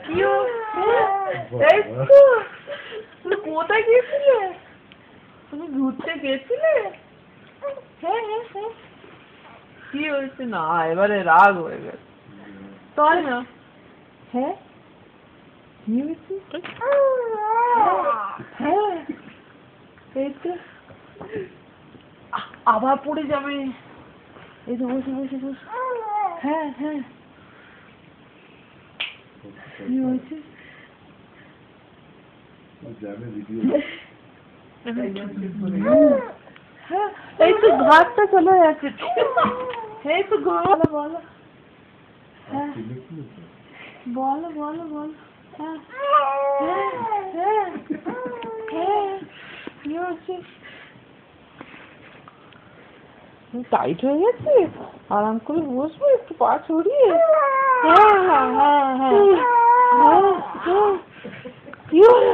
কি এই তো তুমি কোথায় গেছিলে? তুমি ঘুরতে গেছিলে? হ্যাঁ হ্যাঁ হ্যাঁ কি হয়েছে? না এবারে রাগ হয়ে গেছে তাই না? হ্যাঁ কি হয়েছে? হ্যাঁ এই তো আবার পড়ে যাবে। এই তো বসে বসে বসে। হ্যাঁ হ্যাঁ কি হয়েছে? হ্যাঁ এই তো ঘাটটা চলে যাচ্ছে। এই তো বলো বলো। হ্যাঁ বলো বলো বলো। হ্যাঁ হ্যাঁ হ্যাঁ হ্যাঁ কি হচ্ছে? টাইট হয়ে গেছে? আরাম করে বসবো একটু পা ছড়িয়ে? হ্যাঁ হ্যাঁ হ্যাঁ হ্যাঁ হ্যাঁ হ্যাঁ কি হলো?